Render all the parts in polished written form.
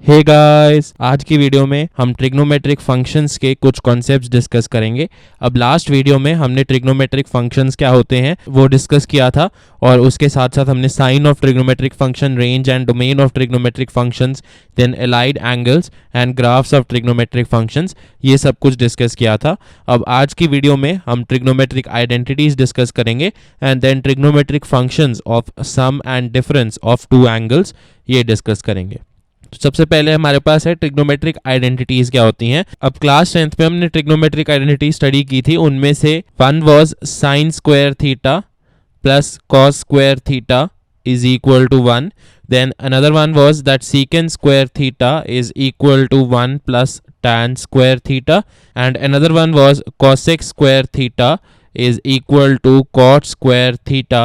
Hey guys, आज की video में हम ट्रिग्नोमेट्रिक फंक्शंस के कुछ कॉन्सेप्ट्स डिस्कस करेंगे। अब लास्ट वीडियो में हमने ट्रिग्नोमेट्रिक फंक्शंस क्या होते हैं वो डिस्कस किया था और उसके साथ साथ हमने sine of trigonometric function, range and domain of trigonometric functions, then allied angles and graphs of trigonometric functions, ये सब कुछ डिस्कस किया था। अब आज की वीडियो में हम ट्रिग्नोमेट्रिक आइडेंटिटीज डिस्कस करेंगे and then trigonometric functions of sum and difference of two angles, ये डिस्कस करेंगे। तो सबसे पहले हमारे पास है ट्रिग्नोमेट्रिक आइडेंटिटीज क्या होती हैं। अब क्लास 10th में हमने ट्रिग्नोमेट्रिक आइडेंटिटी स्टडी की थी। उनमें से one was sine square theta plus cos square theta is equal to 1. Then another one was that secant square theta is equal to 1 plus tan square theta, and another one was cosec square theta is equal to cot square theta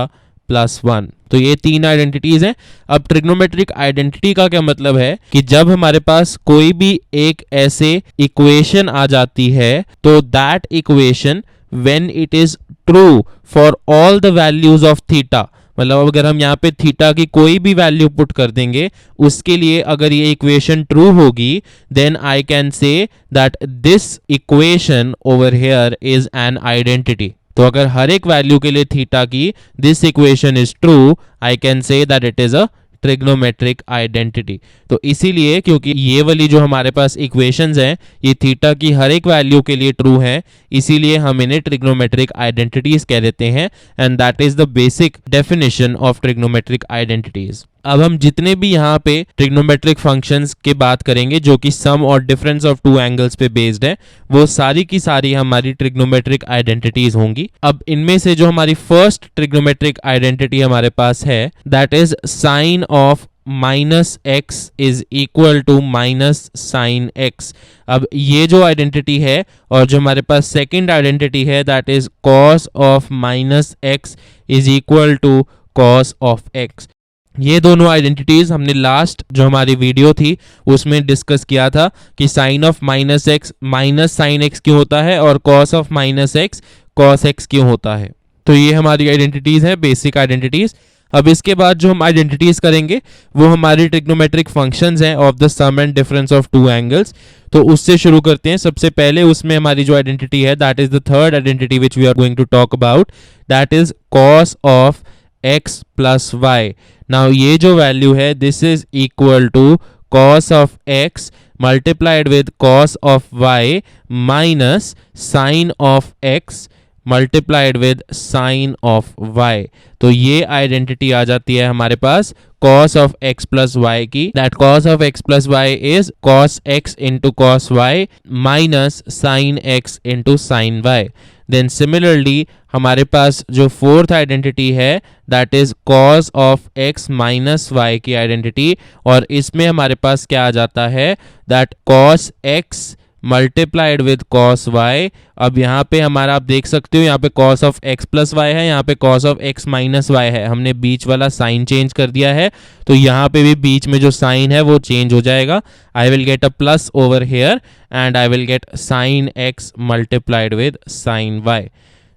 plus 1. तो ये तीन identities हैं। अब trigonometric identity का क्या मतलब है कि जब हमारे पास कोई भी एक ऐसे इक्वेशन आ जाती है तो that equation when it is true for all the values of theta, मतलब अगर हम यहाँ पे थीटा की कोई भी वैल्यू पुट कर देंगे उसके लिए अगर ये इक्वेशन ट्रू होगी, then I can say that this equation over here is an identity. तो अगर हर एक वैल्यू के लिए थीटा की this equation is true, I can say that it is a trigonometric identity. तो इसीलिए क्योंकि ये वाली जो हमारे पास इक्वेशंस हैं ये थीटा की हर एक वैल्यू के लिए ट्रू है, इसीलिए हम इन्हें ट्रिग्नोमेट्रिक आइडेंटिटीज कह देते हैं and that is the basic definition of trigonometric identities. अब हम जितने भी यहाँ पे ट्रिग्नोमेट्रिक फंक्शंस के बात करेंगे जो कि सम और डिफरेंस ऑफ टू एंगल्स पे बेस्ड है, वो सारी की सारी हमारी ट्रिग्नोमेट्रिक आइडेंटिटीज होंगी। अब इनमें से जो हमारी फर्स्ट ट्रिग्नोमेट्रिक आइडेंटिटी हमारे पास है that is sine of minus x is equal to minus sine x. अब ये जो आइडेंटिटी है और जो हमारे पास सेकेंड आइडेंटिटी है that is cos of minus x is equal to cos of x. ये दोनों आइडेंटिटीज हमने लास्ट जो हमारी वीडियो थी उसमें डिस्कस किया था कि sine of minus x minus sine x क्यों होता है और cos of minus x cos x क्यों होता है। तो ये हमारी आइडेंटिटीज है, बेसिक आइडेंटिटीज। अब इसके बाद जो हम आइडेंटिटीज करेंगे वो हमारी ट्रिग्नोमेट्रिक फंक्शंस हैं of the sum and difference of two angles. तो उससे शुरू करते हैं। सबसे पहले उसमें हमारी जो आइडेंटिटी है that is the third identity which we are going to talk about, that is cos of x plus y. Now ये जो वैल्यू है this is equal to cos of x multiplied with cos of y minus sine of x multiplied with sine of y। तो ये identity आ जाती है हमारे पास cos of x plus y की, that cos of x plus y is cos x into cos y minus sine x into sine y। Then similarly हमारे पास जो फोर्थ आइडेंटिटी है that is cos of x minus y की identity, और इसमें हमारे पास क्या आ जाता है that cos x multiplied with cos y। अब यहाँ पे हमारा आप देख सकते हो यहाँ पे cos of x plus y है, यहाँ पे cos of x minus y है। हमने बीच वाला साइन चेंज कर दिया है तो यहाँ पे भी बीच में जो साइन है वो चेंज हो जाएगा। I will get a plus over here and I will get sine x multiplied with sine y।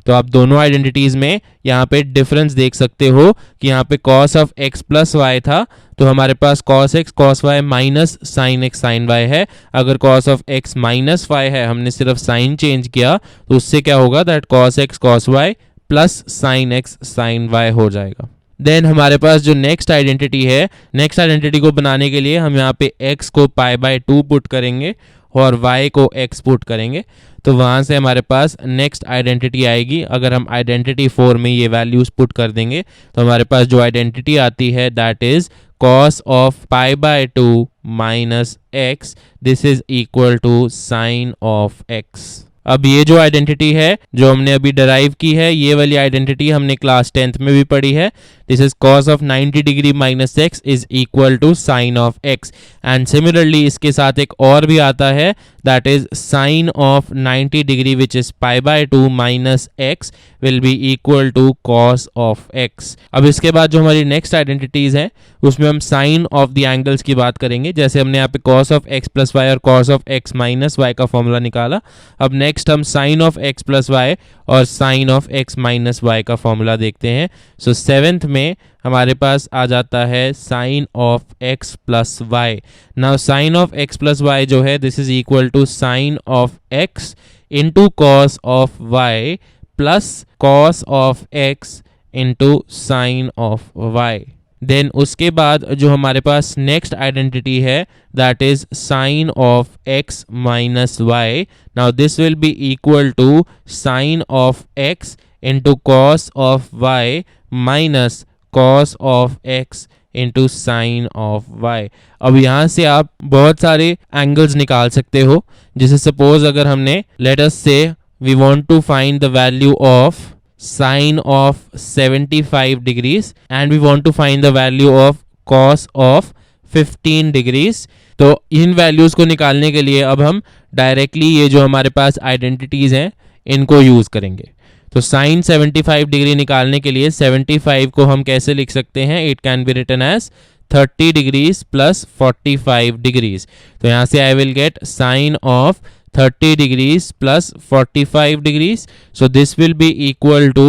तो आप दोनों आइडेंटिटीज में यहाँ पे डिफरेंस देख सकते हो कि यहाँ पे cos of x plus y था तो हमारे पास cos x cos y minus sine x sine y है। अगर cos of x minus y है, हमने सिर्फ साइन चेंज किया तो उससे क्या होगा that cos x cos y plus sine x sine y हो जाएगा। देन हमारे पास जो नेक्स्ट आइडेंटिटी है, नेक्स्ट आइडेंटिटी को बनाने के लिए हम यहाँ पे x को पाई बाय 2 पुट करेंगे और y को x पुट करेंगे, तो वहाँ से हमारे पास नेक्स्ट आइडेंटिटी आएगी। अगर हम आइडेंटिटी 4 में ये वैल्यूज पुट कर देंगे तो हमारे पास जो आइडेंटिटी आती है that is cos of pi by 2 minus x, this is equal to sine of x। अब ये जो आइडेंटिटी है जो हमने अभी डिराइव की है, ये वाली आइडेंटिटी हमने क्लास 10th में भी पढ़ी है। This is cos of 90 degree minus x is equal to sine of x. And similarly इसके साथ एक और भी आता है that is sine of 90 degree which is pi by 2 minus x will be equal to cos of x. अब इसके बाद जो हमारी नेक्स्ट आइडेंटिटीज है उसमें हम साइन ऑफ द एंगल्स की बात करेंगे। जैसे हमने यहाँ पे cos of x plus y और cos of x minus y का फॉर्मूला निकाला, अब नेक्स्ट हम sine of x plus y और sine of x minus y का फॉर्मूला देखते हैं। सो 7th में हमारे पास आ जाता है sine of x plus y. Now sine of x plus y जो है this is equal to sine of x into cos of y plus cos of x into sine of y। Then उसके बाद जो हमारे पास next identity है that is sine of x minus y. Now this will be equal to sine of x into cos of y minus cos of x into sine of y। अब यहाँ से आप बहुत सारे एंगल्स निकाल सकते हो, जैसे सपोज अगर हमने let us say we want to find the value of sine of 75 degrees and we want to find the value of cos of 15 degrees। तो इन वैल्यूज को निकालने के लिए अब हम डायरेक्टली ये जो हमारे पास आइडेंटिटीज हैं इनको यूज करेंगे। तो साइन 75 डिग्री निकालने के लिए 75 को हम कैसे लिख सकते हैं? It can be written as 30 degrees plus 45 degrees. तो यहाँ से I will get sine of 30 degrees plus 45 degrees. So this will be equal to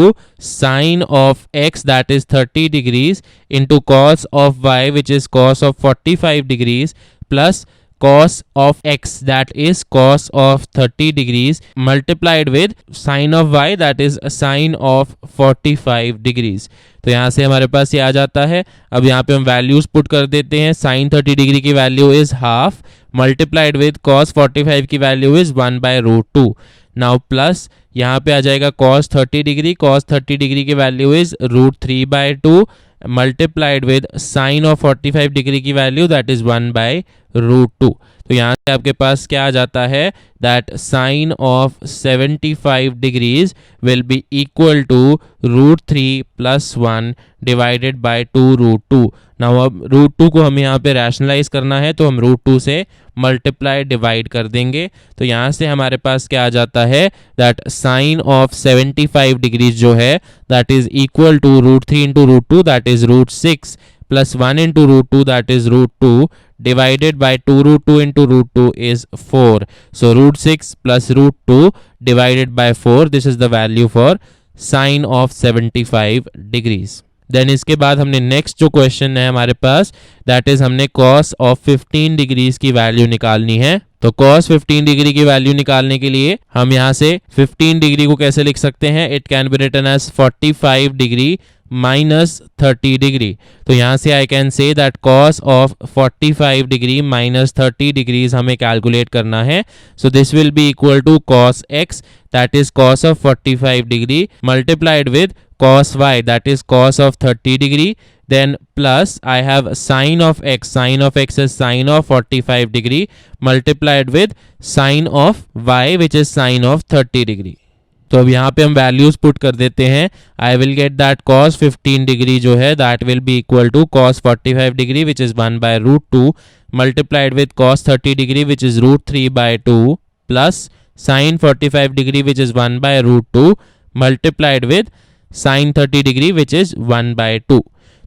sine of x that is 30 degrees into cos of y which is cos of 45 degrees plus cos of x that is cos of 30 degrees multiplied with sine of y that is sine of 45 degrees। तो यहाँ से हमारे पास ये आ जाता है। अब यहाँ पे हम वैल्यूज पुट कर देते हैं। साइन 30 डिग्री की value is half multiplied with cos 45 की वैल्यू इज 1/√2। नाउ प्लस यहाँ पे आ जाएगा cos 30 डिग्री, cos 30 डिग्री की value is √3/2 multiplied with sine of 45 degree की वैल्यू दैट इज 1/√2। तो यहाँ से आपके पास क्या आ जाता है that sine of 75 degrees will be equal to √3 + 1 divided by 2√2। Now अब √2 को हमें यहाँ पे रैशनलाइज करना है तो हम √2 से मल्टीप्लाई डिवाइड कर देंगे। तो यहाँ से हमारे पास क्या आ जाता है दैट साइन ऑफ 75 डिग्रीज जो है that is equal to √3 × √2 that is √6 plus 1 into √2 that is √2 divided by 2√2 into √2 is 4. So √6 plus √2 divided by 4 this is the value for sine of 75 degrees. Then इसके बाद हमने next जो question है हमारे पास that is हमने cos of 15 degrees की value निकालनी है। तो cos 15 डिग्री की वैल्यू निकालने के लिए हम यहाँ से 15 डिग्री को कैसे लिख सकते हैं? It can be written as 45 degree minus 30 degree. तो यहाँ से I can say that cos of 45 degree minus 30 degrees हमें कैलकुलेट करना है। So this will be equal to cos x that is cos of 45 degree multiplied with cos y that is cos of 30 degree then plus I have sine of x is sine of 45 degree multiplied with sine of y which is sine of 30 degree। तो अब यहाँ पे हम values put कर देते हैं। I will get that cos 15 degree जो है that will be equal to cos 45 degree which is 1/√2 multiplied with cos 30 degree which is √3/2 plus sine 45 degree which is 1/√2 multiplied with sine 30 degree which is 1/2।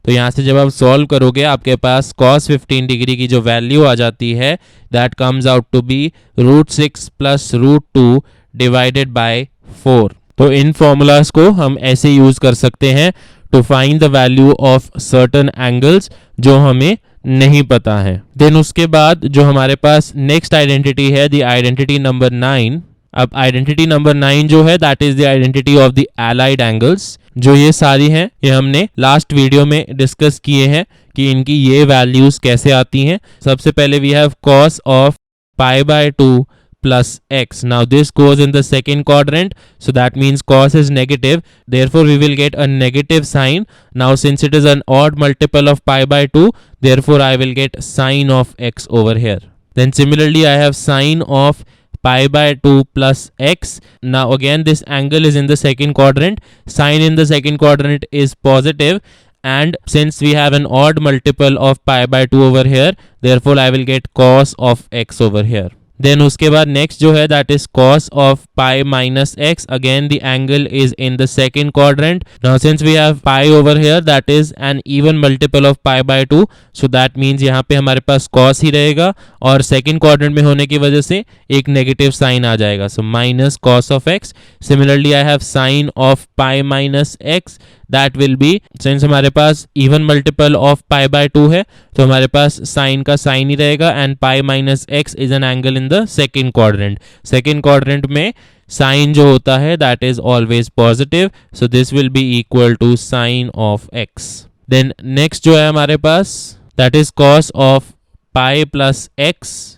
तो यहाँ से जब आप solve करोगे आपके पास cos 15 degree की जो वैल्यू आ जाती है that comes out to be √6 plus √2 divided by 4। तो इन फॉर्मूलाज को हम ऐसे यूज कर सकते हैं to find the value of certain angles जो हमें नहीं पता है। देन उसके बाद जो हमारे पास नेक्स्ट आइडेंटिटी है द आइडेंटिटी नंबर 9। अब आइडेंटिटी नंबर 9 जो है that is the identity of the allied angles. जो ये सारी हैं ये हमने लास्ट वीडियो में डिस्कस किए हैं कि इनकी ये वैल्यूज कैसे आती हैं। सबसे पहले we have cos of π/2 plus x. Now this goes in the second quadrant, so that means cos is negative, therefore we will get a negative sign. Now since it is an odd multiple of π/2, therefore I will get sine of x over here. Then similarly I have sine of π/2 plus x. Now again this angle is in the second quadrant. Sine in the second quadrant is positive, and since we have an odd multiple of π/2 over here, therefore I will get cos of x over here. Then उसके बाद next जो है that is cos of pi minus x. Again the angle is in the second quadrant. Now since we have pi over here that is an even multiple of π/2, so that means यहाँ पे हमारे पास cos ही रहेगा और second quadrant में होने की वजह से एक negative sign आ जाएगा, so minus cos of x. Similarly I have sine of pi minus x, that will be, since हमारे पास even multiple of pi by 2 है तो हमारे पास साइन का साइन ही रहेगा, and pi minus x is an angle in the second quadrant. Second quadrant में sine जो होता है that is always positive, so this will be equal to sine of x. Then next जो है हमारे पास that is cos of pi plus x.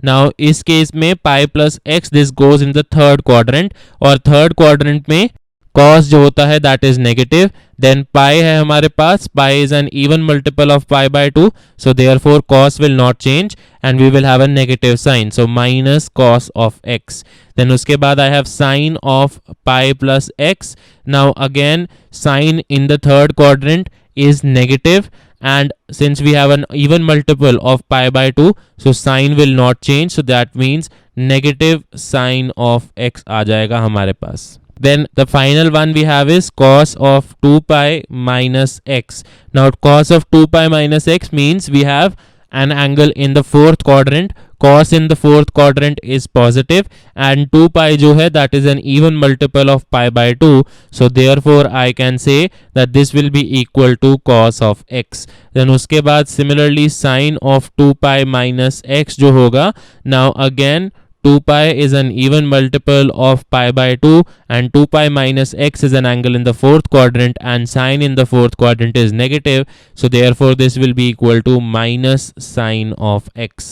Now इस case में pi plus x this goes in the third quadrant, और third quadrant में cos जो होता है that is negative. Then pi है हमारे पास, pi is an even multiple of pi by 2, so therefore cos will not change and we will have a negative sign, so minus cos of x. Then उसके बाद I have sine of pi plus x. Now again sine in the third quadrant is negative, and since we have an even multiple of pi by 2, so sign will not change, so that means negative sign of x आ जाएगा हमारे पास. Then the final one we have is cos of 2 pi minus x. Now cos of 2 pi minus x means we have an angle in the fourth quadrant. Cos in the fourth quadrant is positive, and 2 pi जो है that is an even multiple of pi by 2, so therefore I can say that this will be equal to cos of x. Then उसके बाद similarly sin of 2 pi minus x जो होगा, now again 2 pi is an even multiple of pi by 2, and 2 pi minus x is an angle in the fourth quadrant, and sine in the fourth quadrant is negative, so therefore this will be equal to minus sine of x.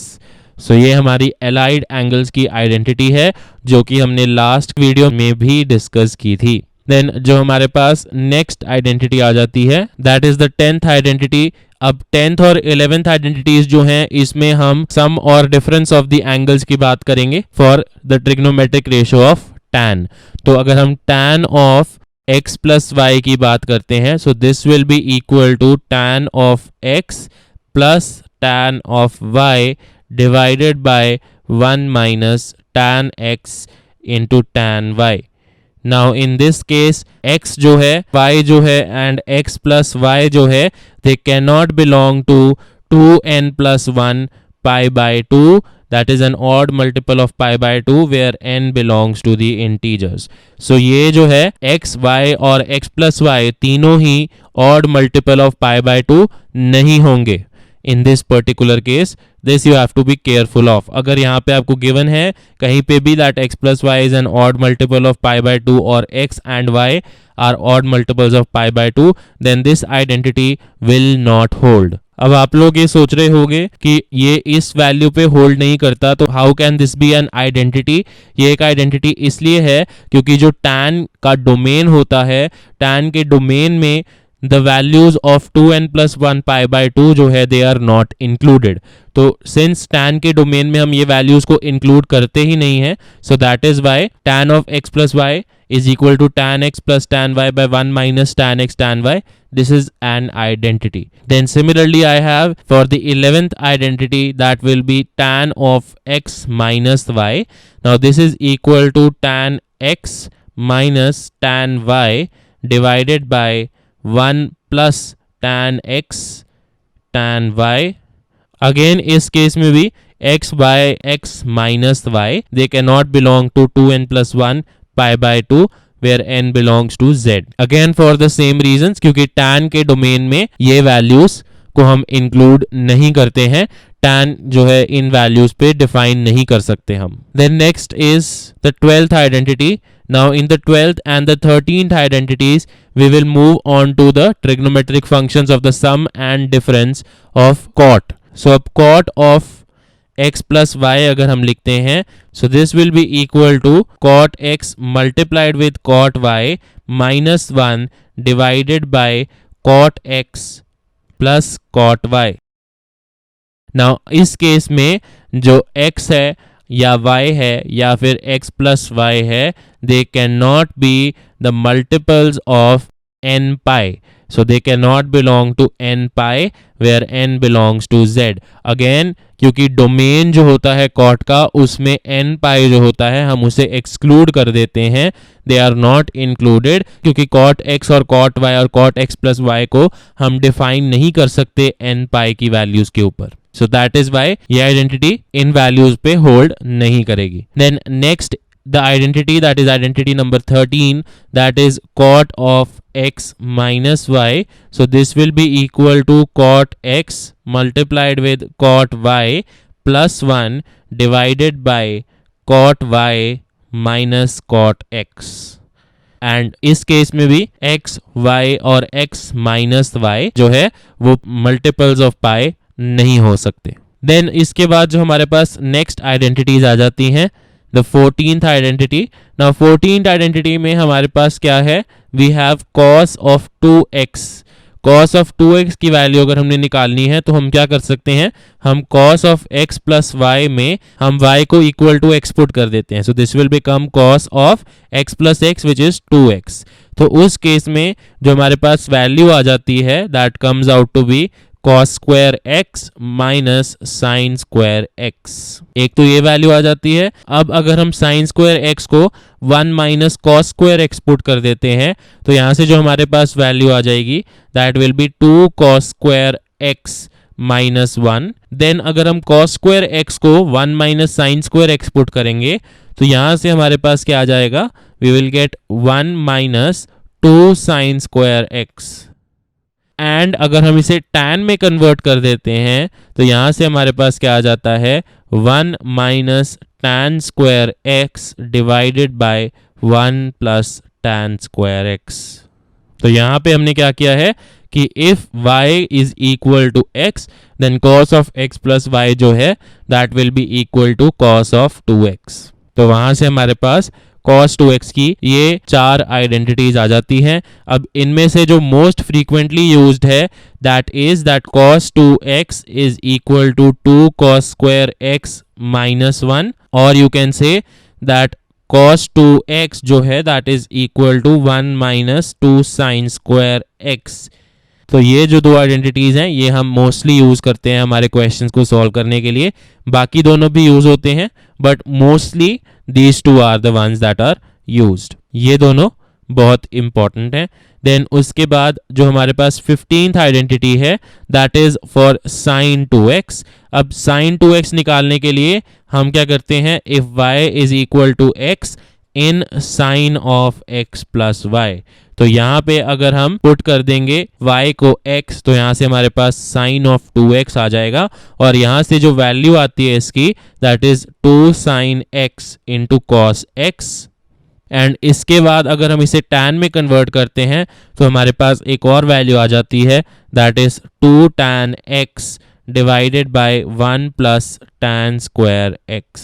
सो ये हमारी allied angles की identity है जो कि हमने last video में भी discuss की थी. देन जो हमारे पास नेक्स्ट आइडेंटिटी आ जाती है that is the 10th identity. अब 10th और 11th आइडेंटिटीज जो हैं इसमें हम सम और डिफरेंस ऑफ द एंगल्स की बात करेंगे for the trigonometric ratio of tan. तो अगर हम tan of x plus y की बात करते हैं, so this will be equal to tan of x plus tan of y divided by 1 minus tan x into tan y. Now in this case x जो है y जो है and x plus y जो है they cannot belong to 2n plus 1 pi by 2, that is an odd multiple of pi by 2 where n belongs to the integers. So ये जो है x, y और x plus y तीनों ही odd multiple of pi by 2 नहीं होंगे. In this particular case, this you have to be careful of. अगर यहाँ पे आपको given है कहीं पे भी that x plus y is an odd multiple of pi by 2 और x and y are odd multiples of pi by 2, then this identity will not hold. अब आप लोग ये सोच रहे होंगे कि ये इस वैल्यू पे होल्ड नहीं करता, तो how can this be an identity. ये एक आइडेंटिटी इसलिए है क्योंकि जो tan का डोमेन होता है, tan के डोमेन में the values of 2n plus 1 pi by 2 जो है they are not included. तो since tan के डोमेन में हम ये values को include करते ही नहीं है, so that is why tan of x plus y is equal to tan x plus tan y by 1 minus tan x tan y. This is an identity. Then similarly I have for the 11th identity that will be tan of x minus y. Now this is equal to tan x minus tan y divided by 1 plus tan x tan y. Again इस case में भी x by x minus y they cannot belong to 2n plus 1 pi by 2 where n belongs to z. Again for the same reasons, क्योंकि tan के domain में ये values को हम include नहीं करते हैं, tan जो है इन वैल्यूज पे डिफाइन नहीं कर सकते हम. Then next is the 12th identity. Now in the 12th and the 13th identities we will move on to the trigonometric functions of the sum and difference of cot. So अब cot of x plus y अगर हम लिखते हैं, so this will be equal to cot x multiplied with cot y minus 1 divided by cot x plus cot y. Now इस case में जो x है या y है या फिर x plus y है, they cannot be the multiples of n pi. So they cannot belong to n pi where n belongs to z. Again क्योंकि डोमेन जो होता है cot का उसमें n pi जो होता है हम उसे एक्सक्लूड कर देते हैं, they are not included क्योंकि cot x और cot y और cot x plus y को हम डिफाइन नहीं कर सकते n pi की वैल्यूज के ऊपर. So that is why ये आइडेंटिटी इन वैल्यूज पे होल्ड नहीं करेगी. Then next the identity, that is identity number 13, that is cot of x minus y. So this will be equal to cot x multiplied with cot y plus 1 divided by cot y minus cot x. And इस case में भी x, y और x minus y जो है वो multiples of पाई नहीं हो सकते. देन इसके बाद जो हमारे पास नेक्स्ट आइडेंटिटीज आ जाती हैं, the 14th identity. Now 14th identity में हमारे पास क्या है, we have cos of 2x. cos of 2x की वैल्यू अगर हमने निकालनी है तो हम क्या कर सकते हैं, हम cos of x plus y में हम y को इक्वल टू x पुट कर देते हैं. So this will become cos of x plus x which is 2x. तो उस केस में जो हमारे पास वैल्यू आ जाती है that comes out to be cos square x minus sine square x. एक तो ये वैल्यू आ जाती है. अब अगर हम साइन स्क्वायर x को 1 minus cos square x put कर देते हैं तो यहाँ से जो हमारे पास वैल्यू आ जाएगी that will be 2 cos square x minus 1. Then अगर हम cos स्क्वायर x को 1 minus sine square x put करेंगे तो यहाँ से हमारे पास क्या आ जाएगा, we will get 1 minus 2 sine square x. And अगर हम इसे tan में कन्वर्ट कर देते हैं तो यहाँ से हमारे पास क्या आ जाता है, 1 minus tan square x divided by 1 plus tan square x. तो यहाँ पे हमने क्या किया है कि if y is equal to x then cos of x plus y जो है that will be equal to cos of 2x. तो वहां से हमारे पास cos 2x की ये 4 आइडेंटिटीज आ जाती हैं. अब इनमें से जो मोस्ट फ्रीक्वेंटली यूज्ड है that is that cos 2x is equal to 2 cos square x minus 1, और you can say that cos 2x जो है that is equal to 1 minus 2 sine square x. तो ये जो दो आइडेंटिटीज हैं ये हम मोस्टली यूज करते हैं हमारे क्वेश्चंस को सॉल्व करने के लिए. बाकी दोनों भी यूज होते हैं but mostly these two are the ones that are used. ये दोनों बहुत इंपॉर्टेंट हैं. देन उसके बाद जो हमारे पास 15th आइडेंटिटी है that is for sine 2x. अब साइन 2x निकालने के लिए हम क्या करते हैं, if y is equal to x in sine of x plus y. तो यहाँ पे अगर हम पुट कर देंगे y को x तो यहाँ से हमारे पास साइन ऑफ 2x आ जाएगा, और यहाँ से जो वैल्यू आती है इसकी that is 2 sine x into cos x. And इसके बाद अगर हम इसे tan में कन्वर्ट करते हैं तो हमारे पास एक और वैल्यू आ जाती है that is 2 tan x divided by 1 plus tan square x.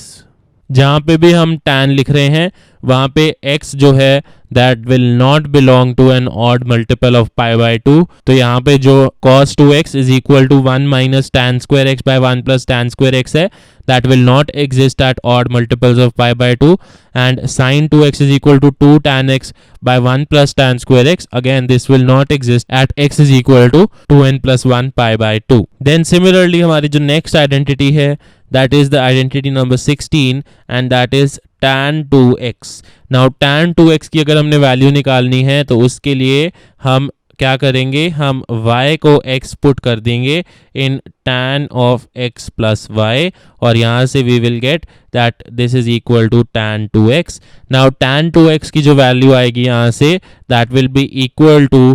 जहाँ पे भी हम tan लिख रहे हैं वहाँ पे x जो है that will not belong to an odd multiple of pi by 2. तो यहाँ पे जो cos 2x is equal to 1 minus tan square x by 1 plus tan square x है that will not exist at odd multiples of pi by 2. And sin 2x is equal to 2 tan x by 1 plus tan square x. Again this will not exist at x is equal to 2n plus 1 pi by 2. Then similarly हमारी जो next identity है that is the identity number 16 and that is tan 2x. Now tan 2x की अगर हमने value निकालनी है तो उसके लिए हम क्या करेंगे, हम y को x पुट कर देंगे इन tan of x plus y, और यहाँ से we will get that this is equal to tan 2x. Now tan 2x की जो वैल्यू आएगी यहाँ से that will be equal to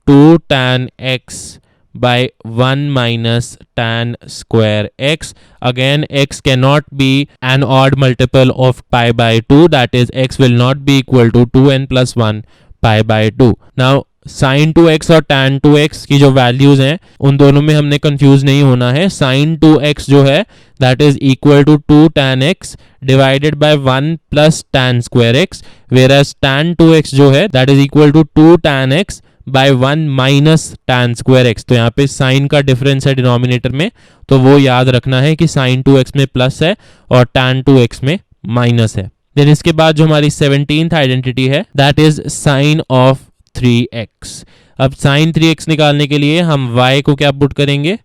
2 tan x by 1 minus tan square x. Again x cannot be an odd multiple of pi by 2, that is x will not be equal to 2n plus 1 pi by 2. Now sin 2x और tan 2x की जो values हैं उन दोनों में हमने confuse नहीं होना है. sin 2x जो है that is equal to 2 tan x divided by 1 plus tan square x, whereas tan 2x जो है that is equal to 2 tan x by 1 minus tan square x. तो यहाँ पे साइन का डिफरेंस है डिनोमिनेटर में, तो वो याद रखना है कि sin 2x में प्लस है और tan 2x में माइनस है. देन इसके बाद जो हमारी 17th आइडेंटिटी है that is sine of 3x. अब साइन 3x निकालने के लिए हम y को क्या पुट करेंगे,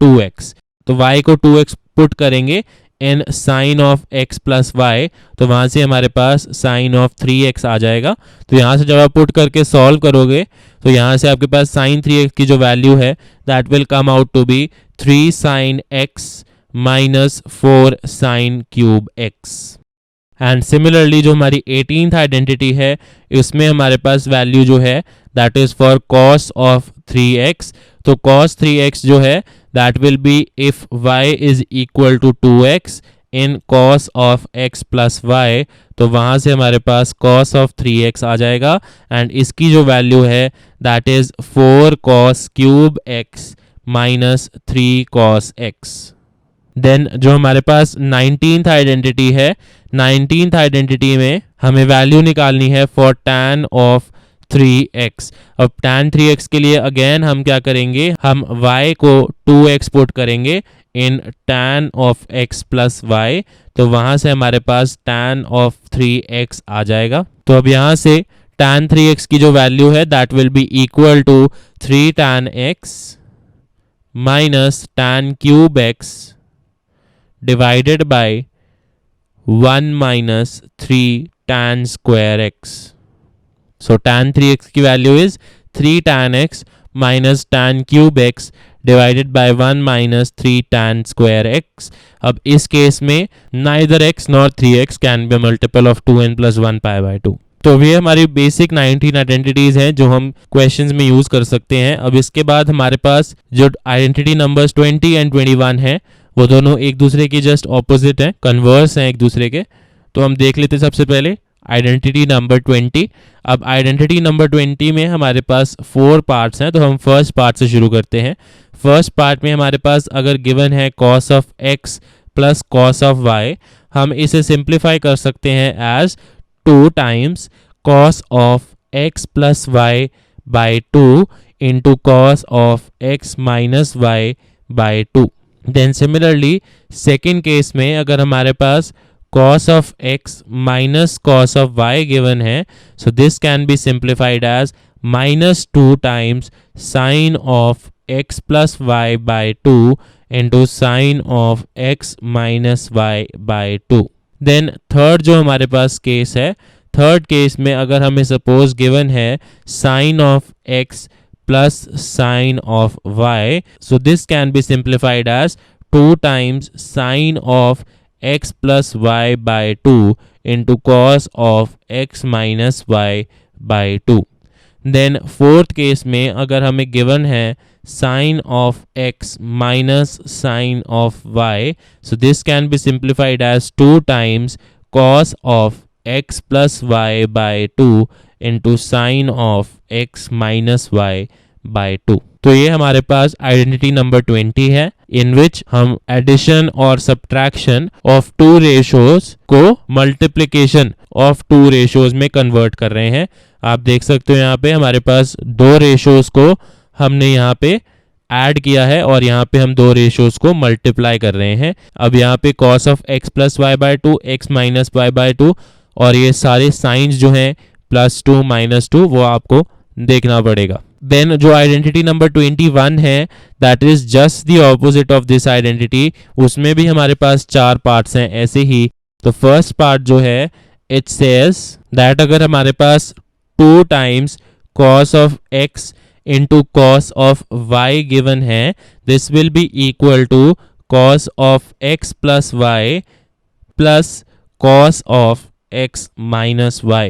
2x. तो y को 2x पुट करेंगे in sine of x plus y, तो वहां से हमारे पास साइन ऑफ 3x आ जाएगा. तो यहाँ से जब आप पुट करके सॉल्व करोगे तो यहाँ से आपके पास साइन 3x की जो वैल्यू है that will come out to be 3 sine x minus 4 sine cube x. And similarly जो हमारी 18th आइडेंटिटी है इसमें हमारे पास वैल्यू जो है that is for cos of 3x। तो cos 3x जो है that will be if y is equal to 2x in cos of x plus y, तो वहाँ से हमारे पास cos ऑफ 3x आ जाएगा एंड इसकी जो वैल्यू है that is 4 cos cube x minus 3 cos x। Then जो हमारे पास 19th आइडेंटिटी है, 19th आइडेंटिटी में हमें वैल्यू निकालनी है फॉर tan ऑफ 3x। अब tan 3x के लिए अगेन हम क्या करेंगे, हम y को 2x पुट करेंगे in tan of x plus y, तो वहां से हमारे पास tan ऑफ 3x आ जाएगा। तो अब यहाँ से tan 3x की जो वैल्यू है that will be equal to 3 tan x minus tan cube x divided by 1 minus 3 tan square x. So tan 3x की value is 3 tan x minus tan cube x divided by 1 minus 3 tan square x. अब इस case में neither x nor 3x can be a multiple of 2n plus 1 pi by 2. तो ये हमारी basic 19 identities हैं जो हम क्वेश्चंस में यूज कर सकते हैं। अब इसके बाद हमारे पास जो आइडेंटिटी नंबर्स 20 एंड 21 हैं वो दोनों एक दूसरे के जस्ट ऑपोजिट हैं, कन्वर्स हैं एक दूसरे के। तो हम देख लेते हैं सबसे पहले आइडेंटिटी नंबर 20। अब आइडेंटिटी नंबर 20 में हमारे पास 4 पार्ट्स हैं, तो हम फर्स्ट पार्ट से शुरू करते हैं। फर्स्ट पार्ट में हमारे पास अगर गिवन है cos of x plus cos of y, हम इसे सिंप्लीफाई कर सकते हैं as 2 times cos of x plus y by 2 into cos of x minus y by 2। Then similarly second case में अगर हमारे पास cos of x minus cos of y given है, so this can be simplified as minus 2 times sin of x plus y by 2 into sin of x minus y by 2। देन third जो हमारे पास केस है, थर्ड केस में अगर हमें सपोज गिवन है sin of x plus sin of y, so this can be simplified as 2 times sin of x plus y by 2 into cos of x minus y by 2। देन fourth case में अगर हमें given है sin of x minus sin of y, so this can be simplified as 2 times cos of x plus y by 2 into sin of x minus y by 2। तो ये हमारे पास identity number 20 है इन विच हम addition और subtraction of 2 ratios को multiplication of 2 ratios में convert कर रहे हैं। आप देख सकते हो यहाँ पे हमारे पास 2 रेशियोज को हमने यहाँ पे ऐड किया है और यहाँ पे हम 2 रेशियोज को मल्टीप्लाई कर रहे हैं। अब यहाँ पे cos of x plus y by 2 x minus y by 2 और ये सारे साइंस जो हैं +2 -2 वो आपको देखना पड़ेगा। देन जो आइडेंटिटी नंबर 21 है that is just the opposite of this identity, उसमें भी हमारे पास 4 पार्ट्स हैं ऐसे ही। तो फर्स्ट पार्ट जो है इट सेज दैट अगर हमारे पास 2 times cos of x into cos of y given है, this will be equal to cos of x plus y plus cos of x minus y।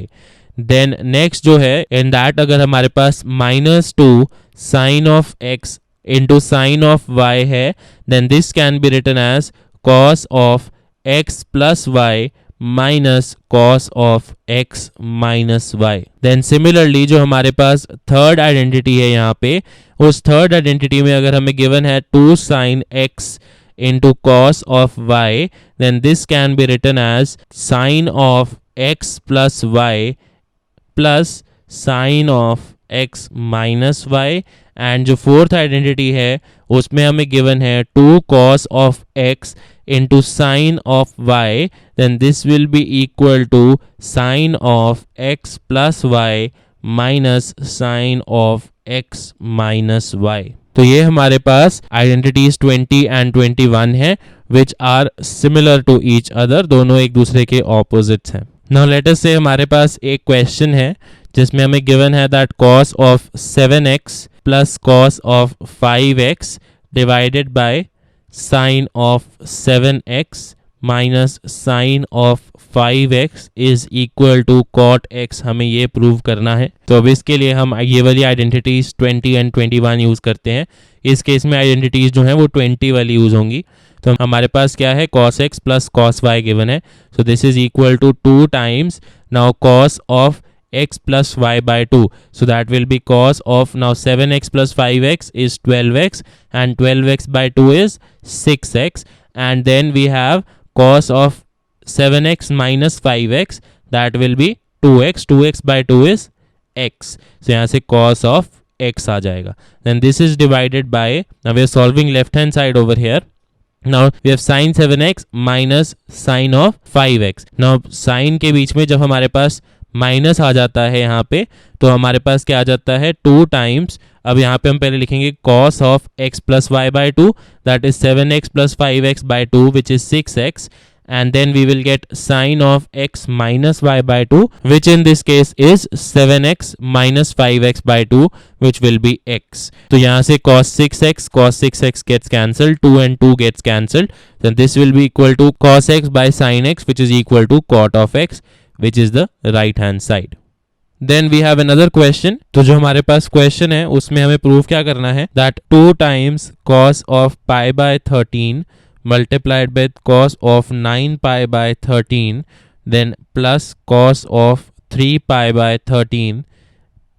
Then next जो है in that अगर हमारे पास -2 sine of x into sine of y है, then this can be written as cos of x plus y minus cos of x minus y। Then similarly जो हमारे पास third identity है यहाँ पे, उस थर्ड आइडेंटिटी में अगर हमें गिवन है 2 sine x into cos of y, then this can be written as sine of x plus y plus sine of x minus y। And जो फोर्थ आइडेंटिटी है उसमें हमें गिवन है 2 cos of x into sine of y, then this will be equal to sine of x plus y minus sine of x minus y। तो ये हमारे पास identities 20 and 21 है which are similar to each other, दोनों एक दूसरे के opposites हैं। Now let us से हमारे पास एक क्वेश्चन है जिसमें हमें गिवन है that cos of 7x plus cos of 5x divided by sine of 7x minus sine of 5x is equal to cot x, हमें ये प्रूव करना है। तो अब इसके लिए हम ये वाली आइडेंटिटीज 20 एंड 21 यूज करते हैं। इस केस में आइडेंटिटीज जो हैं वो 20 वाली यूज होंगी। तो हमारे पास क्या है, cos x plus cos y given है। So this is equal to 2 times now cos of x plus y by 2. So that will be cos of, now 7x plus 5x is 12x and 12x by 2 is 6x, and then we have cos of 7x minus 5x, that will be 2x. 2x by 2 is x. So यहाँ से cos of x आ जाएगा. Then this is divided by, now we are solving left hand side over here. Now we have sin 7x minus sin of 5x. Now sin के बीच में जब हमारे पास minus आ जाता है यहाँ पे, तो हमारे पास क्या आ जाता है, 2 टाइम्स, अब यहाँ पे हम पहले लिखेंगे cos of x plus y by 2, that is 7x plus 5x by 2 which is 6x, and then we will get sin of x minus y by 2, which in this case is 7x minus 5x by 2, which will be x. तो यहाँ से cos 6x gets cancelled, 2 and 2 gets cancelled, then this will be equal to cos x by sin x, which is equal to cot of x, which is the right hand side. Then we have another question. तो जो हमारे पास question है उसमें हमें proof क्या करना है, that 2 times cos of pi by 13 multiplied by cos of 9 pi by 13 then plus cos of 3 pi by 13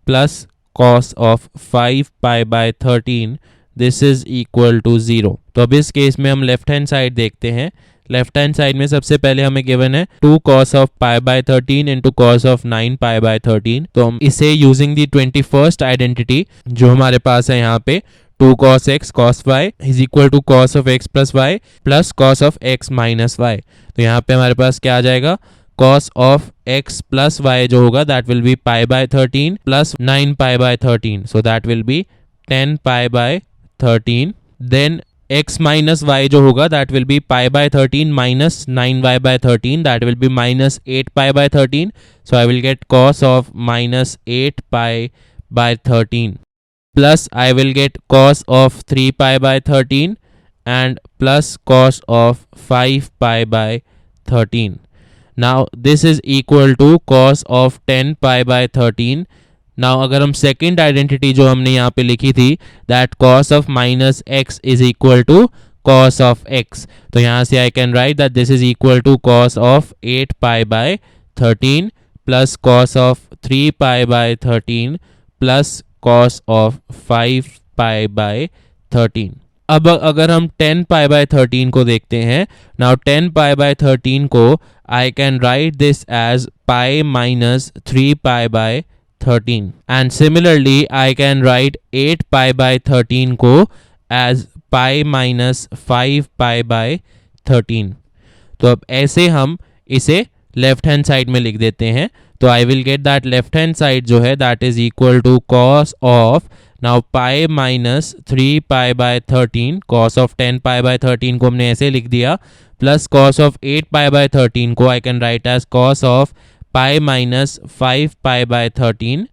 plus cos of 5 pi by 13, this is equal to 0. तो अब इस केस में हम लेफ्ट हैंड साइड देखते हैं। Left hand side में सबसे पहले हमें गिवन है 2 cos of pi by 13 into cos of 9 pi by 13। तो हम इसे यूजिंग दी 21st आइडेंटिटी जो हमारे पास है यहाँ पे 2 cos x cos y is equal to cos of x plus y plus cos of x minus y। तो यहाँ पे हमारे पास क्या आ जाएगा, cos of x plus y जो होगा that will be pi by 13 plus 9 pi by 13, so that will be 10 pi by 13। Then x minus y जो होगा that will be pi by 13 माइनस 9y by 13, दैट विल बी माइनस 8 pi by 13, so I will get cos of minus 8 pi by 13 plus I will get cos of 3 pi by 13 and plus cos of 5 pi by 13. Now this is equal to cos of 10 pi by 13. Now अगर हम second identity जो हमने यहाँ पे लिखी थी that cos of minus x is equal to cos of x, तो यहाँ से I can write that this is equal to cos of 8 pi by 13 plus cos of 3 pi by 13 plus cos of 5 pi by 13। अब अगर हम 10 pi by 13 को देखते हैं, now 10 pi by 13 को I can write this as pi minus 3 pi by 13 and similarly I can write 8 pi by 13 को as pi minus 5 pi by 13। तो अब ऐसे हम इसे लेफ्ट हैंड साइड में लिख देते हैं। तो I will get that left hand side जो है that is equal to cos of, now pi minus 3 pi by 13, cos of 10 pi by 13 को हमने ऐसे लिख दिया, plus cos of 8 pi by 13 को I can write as cos of pi minus 5 pi by 13,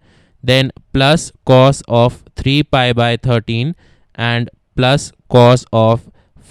then plus cos of 3 pi by 13 and plus cos of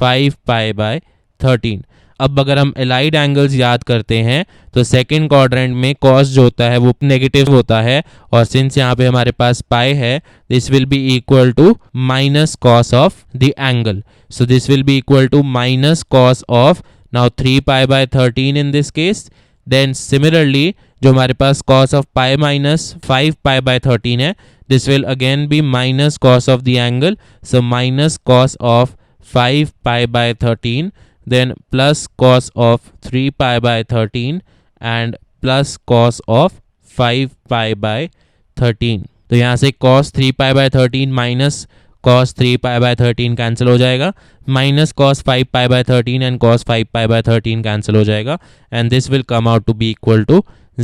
5 pi by 13। अब अगर हम allied angles याद करते हैं तो सेकंड क्वाड्रेंट में cos जो होता है वो नेगेटिव होता है, और सिंस यहाँ पे हमारे पास पाई है this will be equal to minus cos of the angle, so this will be equal to minus cos of now 3 pi by 13 in this case. Then similarly जो हमारे पास cos of pi minus 5 pi by 13 है, this will again be minus cos of the angle, so minus cos of 5 pi by 13, then plus cos of 3 pi by 13 and plus cos of 5 pi by 13। तो यहाँ से cos 3 pi by 13 minus cos 3 pi by 13 cancel हो जाएगा, minus cos 5 pi by 13 and cos 5 pi by 13 cancel हो जाएगा, and this will come out to be equal to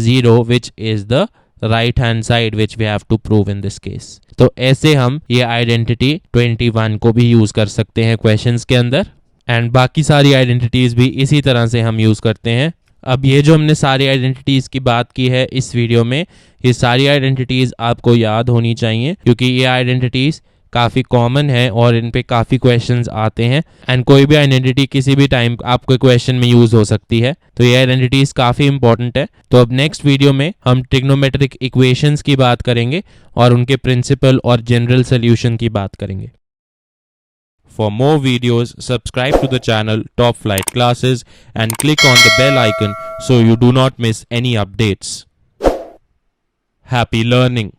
0 which is the right hand side which we have to prove in this case. तो ऐसे हम ये identity 21 को भी use कर सकते हैं क्वेश्चंस के अंदर, एंड बाकी सारी आइडेंटिटीज़ भी इसी तरह से हम यूज़ करते हैं। अब ये जो हमने सारी आइडेंटिटीज़ की बात की है इस वीडियो में, ये सारी आइडेंटिटीज़ आपको याद होनी चाहिए क्योंकि ये आइडेंटिटीज़ काफ़ी कॉमन है और इन पे काफ़ी क्वेश्चंस आते हैं। एंड कोई भी आइडेंटिटी किसी भी टाइम आपके क्वेश्चन में यूज़ हो सकती है, तो ये आइडेंटिटीज काफ़ी इंपॉर्टेंट है। तो अब नेक्स्ट वीडियो में हम ट्रिग्नोमेट्रिक इक्वेशंस की बात करेंगे और उनके प्रिंसिपल और जनरल सोल्यूशन की बात करेंगे। For more videos, subscribe to the channel Top Flight Classes and click on the bell icon so you do not miss any updates. Happy learning!